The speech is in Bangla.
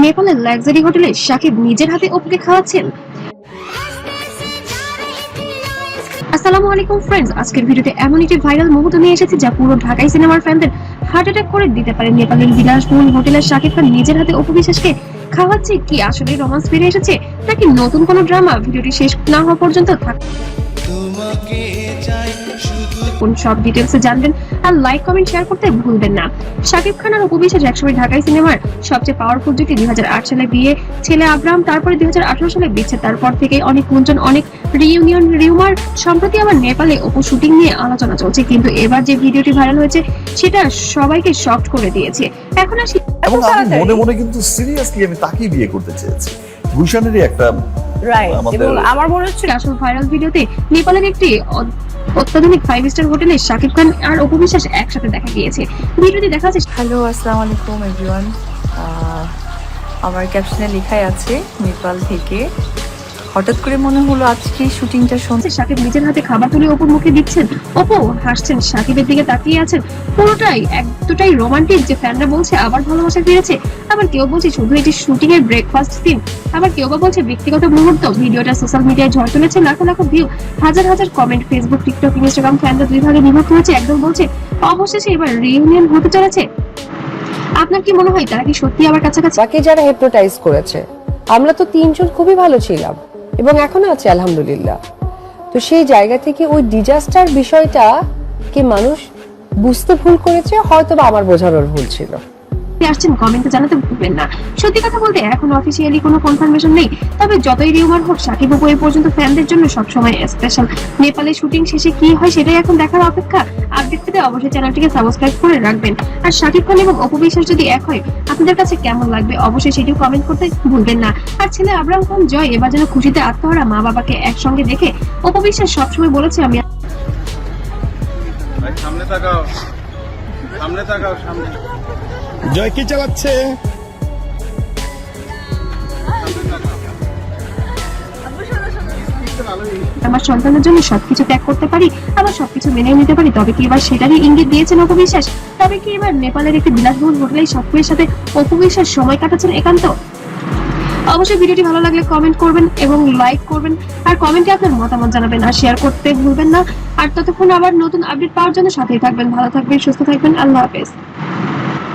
নেপালের লাক্সারি হোটেলে শাকিব নিজের হাতে অপুকে খাওয়াচ্ছেন। আসসালামু আলাইকুম ফ্রেন্ডস, আজকের ভিডিওতে এমন একটি ভাইরাল মুহূর্ত নিয়ে এসেছি যা পুরো ঢাকাই সিনেমার ফ্যানদের হার্ট অ্যাটাক করে দিতে পারে। নেপালের বিলাসবহুল হোটেলের শাকিব খান নিজের হাতে অপু বিশ্বাসকে খাওয়াচ্ছে। কি আসলে রোমান্স ফিরে এসেছে নাকি নতুন কোনো ড্রামা? ভিডিওটি শেষ না হওয়া পর্যন্ত সব ডিটেলসে জানবেন আর লাইক কমেন্ট শেয়ার করতে ভুলবেন না। শাকিব খান আর অপু বিশ্বাস একসময় ঢাকাই সিনেমার সবচেয়ে পাওয়ারফুল জুটি। 2008 সালে বিয়ে, ছেলে আব্রাহাম, তারপরে 2018 সালে বিচ্ছেদ। তারপর থেকে অনেক গুঞ্জন, অনেক রিইউনিয়ন, রিউমার। সম্প্রতি আবার নেপালে অপু শুটিং নিয়ে আলোচনা চলছে, কিন্তু এবার যে ভিডিওটি ভাইরাল হয়েছে সেটা সবাইকে শকড করে দিয়েছে। এখন আসি, এবং আমি মনে মনে কিন্তু সিরিয়াসলি আমি তাকেই বিয়ে করতে চেয়েছি। গুলশানেরই একটা এবং আমার মনে হচ্ছে আসল ভাইরাল ভিডিওতে নেপালের একটি অত্যাধুনিক 5 স্টার হোটেলে শাকিব খান আর অপু বিশ্বাস একসাথে দেখা গিয়েছে। ভিডিওটি দেখা যাচ্ছে। হ্যালো, আসসালামু আলাইকুম এভরিওয়ান। আমার ক্যাপশনে লেখাই আছে নেপাল থেকে। হঠাৎ করে মনে হলো আজকে শুটিংটা শুনছে। শাকিব নিজের হাতে খাবার তুলে অপুর মুখে দিচ্ছেন, অপু হাসছেন, শাকিবের দিকে তাকিয়ে আছেন। পুরোটাই এতটাই রোমান্টিক যে ফ্যানরা বলছে আবার ভালোবাসা ফিরেছে। আবার কেউ বলছে শুধু এটি শুটিং এর ব্রেকফাস্ট সিন, আবার কেউ বা বলছে ব্যক্তিগত মুহূর্ত। ভিডিওটা সোশ্যাল মিডিয়ায় ঝড় তুলেছে, লাখো লাখো ভিউ, হাজার হাজার কমেন্ট। ফেসবুক, টিকটক, ইনস্টাগ্রাম ফ্যানরা দুই ভাগে বিভক্ত হয়েছে। একদম বলছে অবশেষে এবার রিইউনিয়ন হতে চলেছে। আপনার কি মনে হয় তারা কি সত্যি আবার কাছাকাছি? বাকি যারা হিপনোটাইজ করেছে, আমরা তো তিনজন খুবই ভালো ছিলাম এবং এখনো আছে আলহামদুলিল্লাহ। তো সেই জায়গা থেকে ওই ডিজাস্টার বিষয়টা কি মানুষ বুঝতে ভুল করেছে, হয়তো বা আমার বোঝানোর ভুল ছিল। আসছেন কমেন্টে জানাতে ভুলবেন না। সত্যি কথা বলতে এখন অফিসিয়ালি কোনো কনফার্মেশন নেই, তবে যতই রিউমার হোক শাকিব অপু এই পর্যন্ত ফ্যানদের জন্য সবসময় স্পেশাল। নেপালে শুটিং শেষে কি হয় সেটাই এখন দেখার অপেক্ষা। আপডেট পেতে অবশ্যই চ্যানেলটিকে সাবস্ক্রাইব করে রাখবেন। আর শাকিব খান এবং অপু বিশ্বাস যদি এক হয় আপনাদের কাছে কেমন লাগবে অবশ্যই সেটিও কমেন্ট করতে ভুলবেন না। আর ছেলে আব্রাহাম খান জয় এবার যেন খুশিতে আত্মহারা মা বাবাকে একসঙ্গে দেখে। অপু বিশ্বাস সবসময় বলেছে আমি সামনে তাকাও, সামনে তাকাও, সামনে। জয় কি চালাচ্ছে? আমার সন্তানের জন্য সবকিছু ত্যাগ করতে পারি, আবার সবকিছু মেনে নিতে পারি। তবে কি এবার সেটারই ইঙ্গিত দিয়েছেন অপু বিশ্বাস? তবে কি এবার নেপালের একটি বিলাসবহুল হোটেলে শাকিবের সাথে অপু বিশ্বাস সময় কাটাচ্ছেন একান্ত? অবশ্যই ভিডিওটি ভালো লাগলে কমেন্ট করবেন এবং লাইক করবেন, আর কমেন্টে আপনার মতামত জানাবেন, আর শেয়ার করতে ভুলবেন না। আর ততক্ষণ আবার নতুন আপডেট পাওয়ার জন্য সাথেই থাকবেন। ভালো থাকবেন, সুস্থ থাকবেন। আল্লাহ হাফেজ।